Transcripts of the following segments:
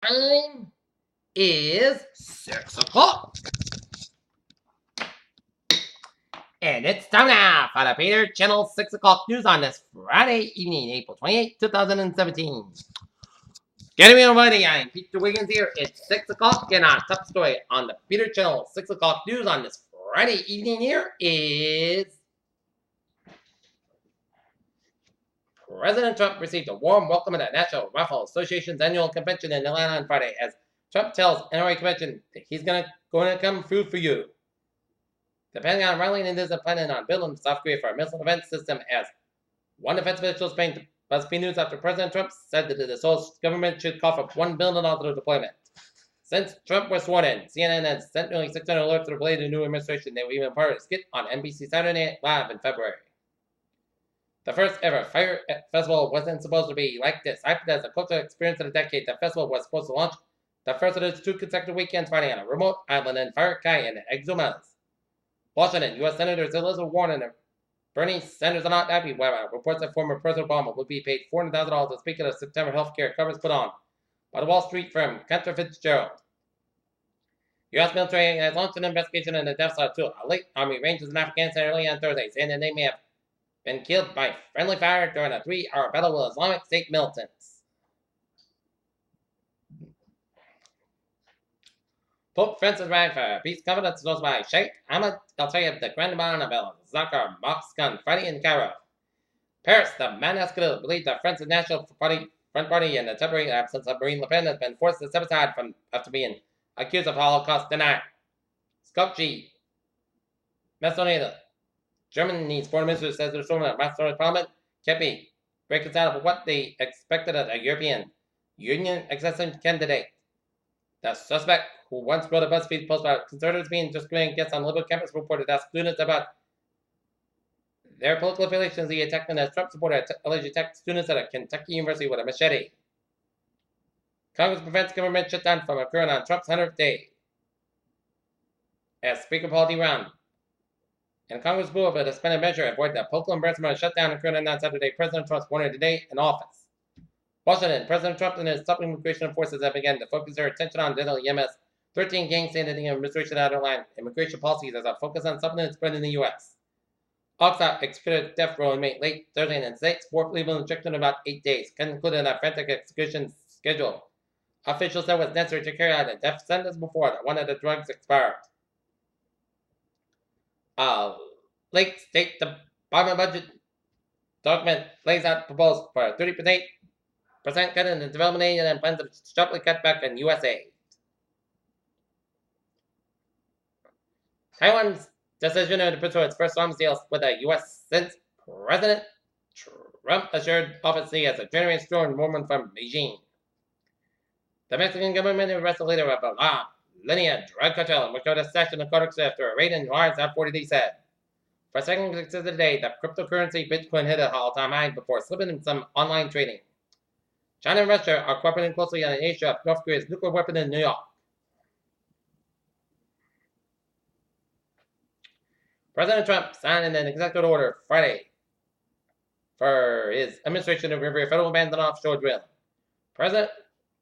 time is 6 o'clock. And it's time now for the Peter Channel 6 o'clock news on this Friday evening, April 28, 2017. Get me everybody, I'm Peter Wiggins here. It's 6 o'clock and our top story on the Peter Channel 6 o'clock news on this Friday evening here is President Trump received a warm welcome at the National Rifle Association's annual convention in Atlanta on Friday as Trump tells NRA convention that he's going to come through for you. The Pentagon rallying and is planning on building South Korea for a missile defense system as one defense official sprang to BuzzFeed News after President Trump said that the Seoul government should call for $1 billion to deployment. Since Trump was sworn in, CNN has sent nearly 600 alerts to the related to the new administration. They were even part of a skit on NBC Saturday Night Live in February. The first ever Fire Festival wasn't supposed to be like this. Hyped as a cultural experience of the decade, the festival was supposed to launch the first of its 2 consecutive weekends Friday on a remote island in Fire Kai in Exumas. Washington, U.S. Senators Elizabeth Warren and Bernie Sanders are not happy with reports that former President Obama would be paid $400,000 to speak at a September health care coverage put on by the Wall Street firm Cantor Fitzgerald. U.S. military has launched an investigation into the deaths of 2 elite Army Rangers in Afghanistan early on Thursday, saying that they may have been killed by friendly fire during a 3-hour battle with Islamic State militants. Pope Francis arrived for a peace conference hosted by Sheikh Ahmed Al-Tayeb, the Grand Imam of Al-Zakar Mosque on Friday in Cairo. Paris, the man escalated believed that France's National Front Party in the temporary absence of Marine Le Pen has been forced to step aside after being accused of Holocaust denial. Skopje, Macedonia. Germany's foreign minister says the storming of Macedonia's parliament can't be reconciled with what they expected of a European Union accession candidate. The suspect, who once wrote a BuzzFeed post about conservatives being discriminating against on liberal campus, reported to ask students about their political affiliations. He attacked them as Trump supporter allegedly attacked students at a Kentucky university with a machete. Congress prevents government shutdown from occurring on Trump's 100th day. As Speaker Paul D. Brown and Congress ruled for the suspended measure avoid the political embarrassment of shutdown occurring on Saturday. President Trump's 100th day in office. Washington, President Trump and his supplemental immigration forces have begun to focus their attention on deadly EMS. 13 gangs saying that the administration outlined immigration policies as a focus on supplement spread in the U.S. Oxford executed death row inmate late Thursday in the state's fourth legal injection in about 8 days, concluded a frantic execution schedule. Officials said it was necessary to carry out a death sentence before one of the drugs expired. Late State Department budget document lays out proposals for a 30% cut in the development aid and plans to sharply cut back on U.S. aid. Taiwan's decision to pursue its first arms deal with the U.S. since President Trump assured office as a generous strong movement from Beijing. The Mexican government arrested the leader of a La Linea drug cartel and recorded a session of Codex after a raid in Juarez at 40 days said. For a second consecutive day, the cryptocurrency Bitcoin hit an all-time high before slipping in some online trading. China and Russia are cooperating closely on the issue of North Korea's nuclear weapon in New York. President Trump signed an executive order Friday for his administration to review federal bans on offshore drilling.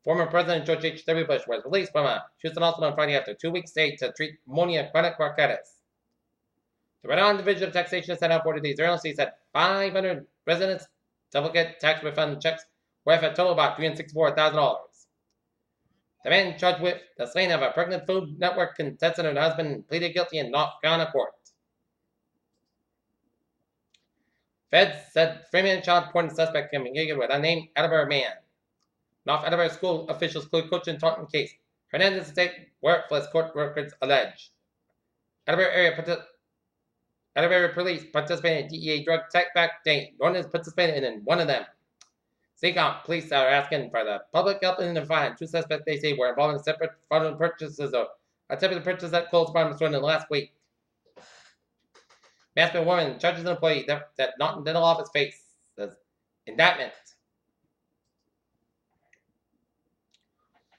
Former President George H.W. Bush was released from a Houston hospital on Friday after a 2-week stay to treat pneumonia chronic bronchitis. The Rhode Island Division of Taxation sent out 40 days earlier said 500 residents duplicate tax refund checks worth a total of about $364,000. The man charged with the slaying of a pregnant Food Network contestant and her husband pleaded guilty in North Carolina court. Feds said Freeman child porn suspect can be engaged with unnamed Attleboro man. North Attleboro school officials include coach in Taunton case. Hernandez state workplace court records allege. Attleboro police participated in DEA drug take-back day. Norton is participating in one of them. Seacom police are asking for the public help in the find 2 suspects they say were involved in separate fraudulent purchases of attempted purchase at Kohl's Department Store in the last week. Masked woman charges an employee that not in dental office face as indictment.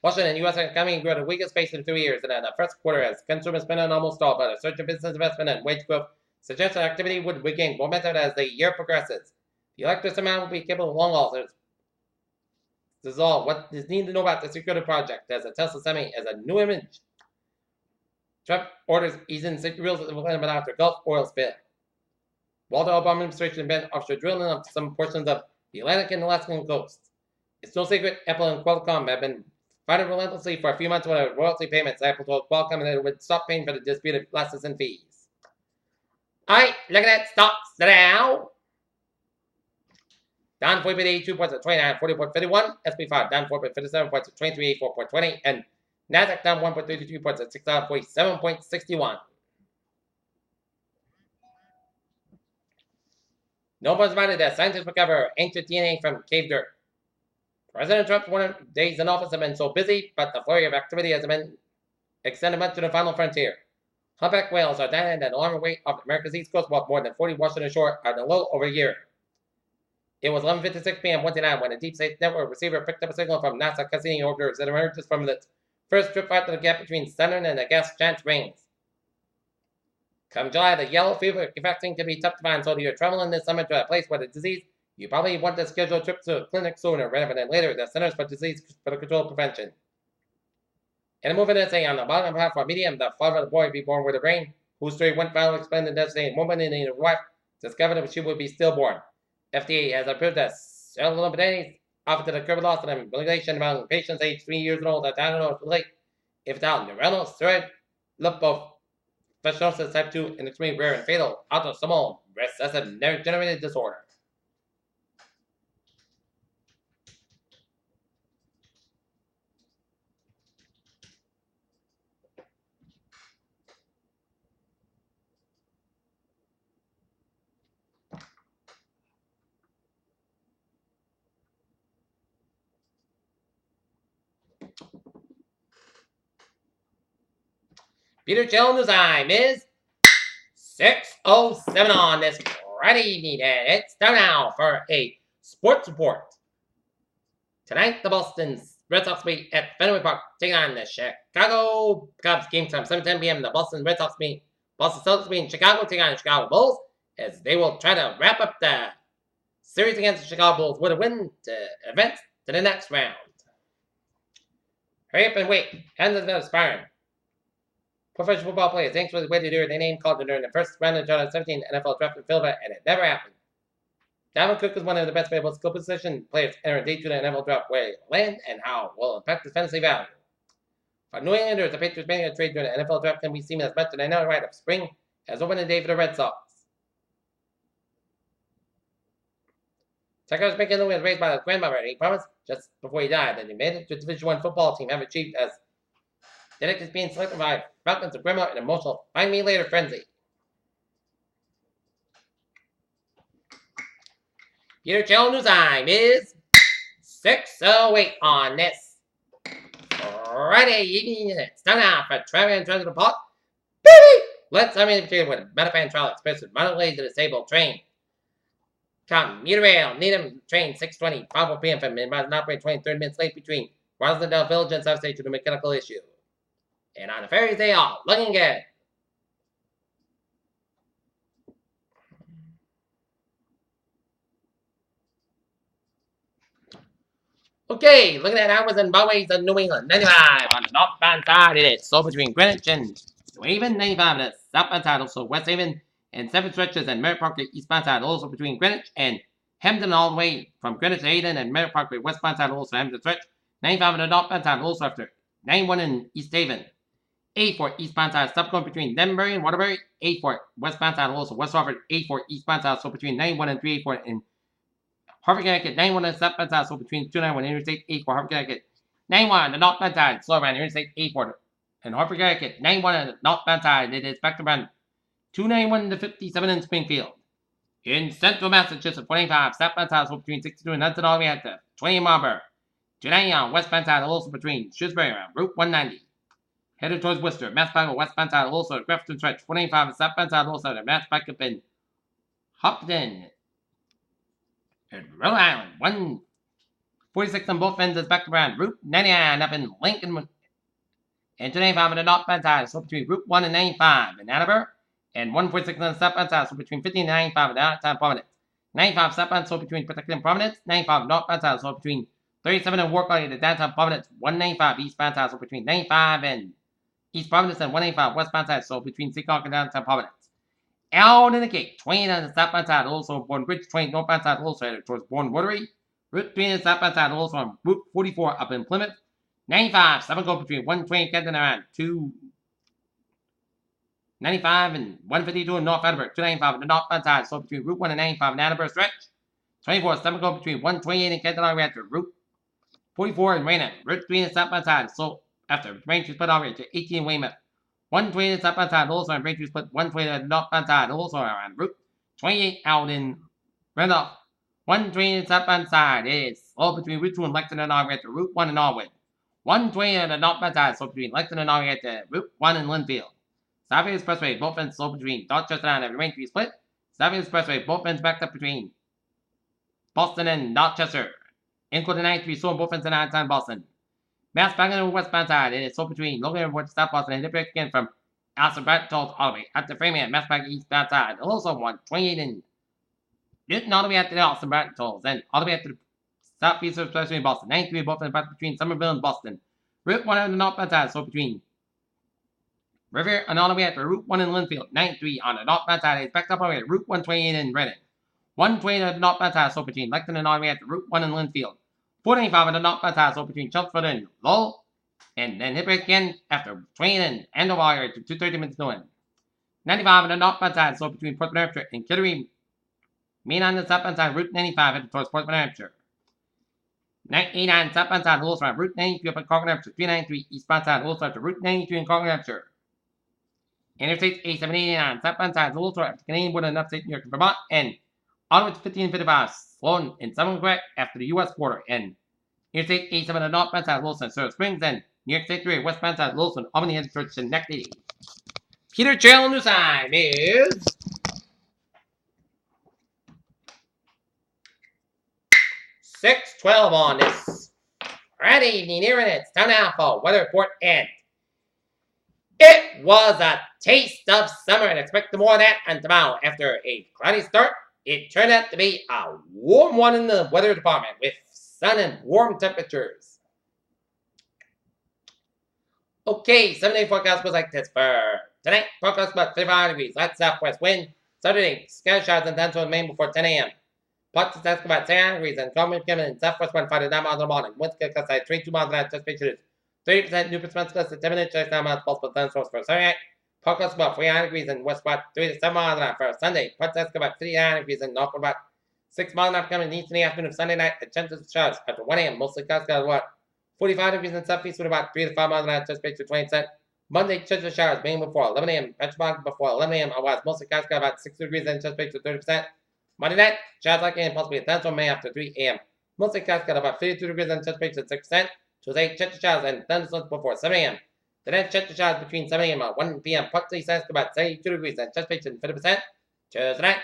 Washington, U.S. economy grew at the weakest pace in 3 years, and in the first quarter as consumer spending almost stalled, but a surge in business investment and wage growth suggests that activity would regain momentum as the year progresses. The electricity amount will be capable of long haul This is all what is needed to know about the security project as a Tesla Semi as a new image. Trump orders easing safety rules at the William after Gulf oil spill. While the Obama administration banned offshore drilling on some portions of the Atlantic and Alaskan coast, it's no secret Apple and Qualcomm have been fighting relentlessly for a few months with royalty payments. Apple told Qualcomm that it would stop paying for the disputed license and fees. Alright, look at that stocks now. Down 4.82 points at 29.40.51. SP5 down 4.57 points at 23.84.20. And Nasdaq down 1.33 points at 647.61. No one's minded that scientists recover ancient DNA from cave dirt. President Trump's 100 days in office have been so busy, but the flurry of activity has been extended much to the final frontier. Humpback whales are dying at an alarming rate off America's east coast, while more than 40 Washington shore are in a little over a year. It was 11:56 p.m. Wednesday night when a Deep Space Network receiver picked up a signal from NASA Cassini orbiters that emerges from its first trip out to the gap between Saturn and the gas giant rings. Come July, the yellow fever vaccine can be tough to find, so if you're traveling this summer to a place with a disease, you probably want to schedule a trip to a clinic sooner rather than later. The Centers for Disease Control Prevention. In a moving essay on the bottom half of Medium, the father of the boy be born with a brain, whose story went viral, explained the devastating woman and his wife discovered that she would be stillborn. FDA has approved a cerebral offered to the curb loss and embolization among patients aged 3 years old at Dano Lake if without neuronal steroid lipofuscinosis type 2, an extremely rare and fatal autosomal recessive degenerative disorder. Peter Chill News Time is 6:07 on this Friday evening, and it's time now for a sports report. Tonight, the Boston Red Sox meet at Fenway Park, taking on the Chicago Cubs. Game time 7:10 p.m. The Boston Celtics meet in Chicago, taking on the Chicago Bulls, as they will try to wrap up the series against the Chicago Bulls with a win to advance to the next round. Hurry up and wait. Hands are expiring. Professional football players anxiously waited to hear their name called during the first round of the 2017 NFL Draft in Philadelphia, and it never happened. Dalvin Cook is one of the best available skill position players entering day 2 of the NFL Draft. Where he will land and how will impact his fantasy value. For New Englanders, the Patriots making a trade during the NFL Draft can be seen as much an another rite of spring as opening day for the Red Sox. Tucker's making the win raised by his grandmother, and he promised just before he died that he made it to the Division I football team have achieved as Derek being selected by Falcons and Grandma in an emotional find me later frenzy. Peter Chill News Time is 6:08 on this Friday evening. It's time now for Travel and Transit Park. Baby! Let's have an interview with Metafan Trial Express with Monterey to disabled train. Commuter Rail, Needham train 6:20, 5 p.m. from Midwest operating 23 minutes late between Roslindale Village and South State due to mechanical issue. And on the ferries, they are looking good. Okay, looking at hours and byways of New England. 95 on the northbound side. It is so between Greenwich and New Haven. 95 on the southbound side, also West Haven. And 7 stretches and Merritt Parkway eastbound side, also between Greenwich and Hampton, all the way from Greenwich to Hayden and Merritt Parkway westbound side, also Hampton stretch. 95 on the northbound side, also after 91 in East Haven. 84 eastbound side, stop going between Denbury and Waterbury. 84 westbound side, also West Hartford. 84 eastbound side, so between 91 and 384 in Hartford, Connecticut. 91 on the southbound side, so between 291 and Interstate 84, Hartford, Connecticut. 91 on the northbound side, slow around Interstate 84 and Hartford, Connecticut. 91 on the northbound side, it is back to around 291 to 57 in Springfield. In central Massachusetts, 25 southbound side, so between 62 and Hudson, all the way out to 20 in Marlborough. 290 on westbound side, also between Shrewsbury and Route 190. Headed towards Worcester, Mass Pike westbound side, also at Grafton Stretch, 25 southbound side, also at Mass Pike up in Hopton. And Rhode Island, 146 on both ends is back around Route 99 up in Lincoln. And 295 on the northbound side, so between Route 1 and 95 in Attleboro. And 146 on the southbound side, so between 50 and 95 in downtown Providence. 95 southbound, so between Protected and Providence. 95 northbound side, so between 37 in War Quality to downtown Providence, 195 eastbound side, so between 95 and East Providence and 185 westbound side, so between Seacock and downtown Providence. Out in the gate, 20 on the southbound side, also Bourne Bridge, 20 northbound side, also headed towards Bourne Watery. Route 3 on the southbound side, also on Route 44 up in Plymouth. 95, 7 go between 120 Kenton around 295 and 152 in North Edinburgh, 295 on the northbound side, so between Route 1 and 95 in Edinburgh stretch. 24, 7 go between 128 and Kenton all after Route 44 in Raynham. Route 3 on the southbound side, so after Braintree split all to 18 Weymouth. 120 on the southbound side, also on Braintree split 120 on the northbound side, also around Route 28 out in Randolph. 120 on the southbound side is all between Route 2 and Lexington all to Route 1 in Norwood. 120 on the northbound side, so between Lexington all to Route 1 in Linfield. Southfield Expressway, both ends slow between Dorchester and Braintree split. Southfield Expressway, both ends backed up between Boston and Dorchester. Including 93, so both ends in downtown Boston. Mass back on the westbound side, and it's so between Logan Airport, South Boston, and Hippick again from Austin Brattled all the way at the Framingham, Mass back eastbound side. Also 128 in Newton all the way at the Austin Brattled, and all the way at the southeast of Expressway in Boston. 93 both ends back between Somerville and Boston. Route 1 on the northbound side, so between River and all the way at the Route 1 in Linfield. 93 on the northbound side is backed up all the way at Route 128 in Reading. 120 on the northbound side, so between Lexington and all the way at the Route 1 in Linfield. 495 on the northbound side, so between Chelmsford and Lowell. And then Hippick again after Twain and Andover to 230 minutes to win. 95 on the northbound side, so between Portsmouth, Hampshire and Kittery. Main on the southbound side, Route 95 headed towards Portsmouth, Hampshire. 89 southbound side, also on Route 93 up in Concord, Hampshire. 393 eastbound side, also after Route 93 in Concord, Hampshire. Interstate A789 southbound side, also after Canadian border in upstate New York and Vermont. And onward to 1555, Sloan in Southern Quebec after the U.S. border. And Interstate 87 on the northbound side, Wilson, Silver Springs, and New York State 3 westbound side, Wilson, Albany, headed towards Schenectady. Peter Trail News Time is 6:12 on this Friday evening here, and it's time now for weather report. And it was a taste of summer, and expect more of that. And tomorrow, after a cloudy start, it turned out to be a warm one in the weather department with sun and warm temperatures. Okay, 7-day forecast goes like this for tonight. Forecast about 55 degrees, light southwest wind. Saturday, sky showers and thunderstorms in Maine before 10 a.m. Parts of Alaska about 10 degrees and common coming in southwest wind 5 to 9 miles in the morning. Winds get gusty at 22 miles an hour, just pictures. 30% new percent gust at 10 minutes, 9 miles possible thunderstorms for Saturday night. Forecast about 49 degrees and westward 3 to 7 miles an hour for Sunday. Parts of Alaska about 39 degrees and northward about 6 miles an hour coming east in the afternoon of Sunday night. The chances of showers after 1 a.m. mostly cloudy at what? 45 degrees in southeast with about 3 to 5 miles an hour, just picture 20%. Monday, chances of showers being before 11 a.m. Petrobras before 11 a.m. Otherwise, mostly cloudy about 6 degrees and just picture 30%. Monday night, showers likely and possibly a thunderstorm May after 3 a.m. Mostly cloudy about 52 degrees and just picture 6%. Tuesday, chances of showers and thunderstorms before 7 a.m. The next chances of showers between 7 a.m. and 1 p.m. Partly sunny about 72 degrees and just picture 50%. Tuesday night,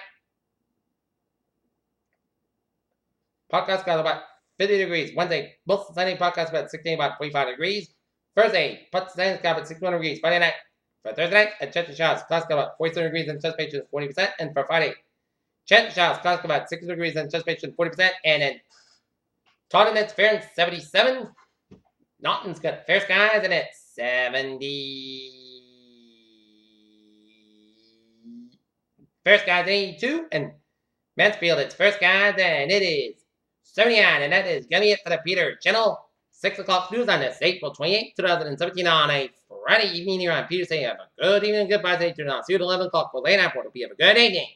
podcast got about 50 degrees. Wednesday, mostly sunny. Podcast about 16, about 45 degrees. Thursday, partly sunny, got about 61 degrees. Friday night, for Thursday night, a chance of showers. Clouds got about 47 degrees and just picture 40%. And for Friday, chance of showers. Clouds got about 60 degrees and just picture 40%. And then Taunton, it's fair and 77. Naughton's got fair skies and it's 70. Fair skies 82. And Mansfield, it's fair skies and it is 79. And that is going to be it for the Peter Channel 6 o'clock news on this April 28, 2017 on a Friday evening here on Peter saying have a good evening, goodbye, stay tuned. I'll see you at 11 o'clock for late night report. Hope you have a good evening.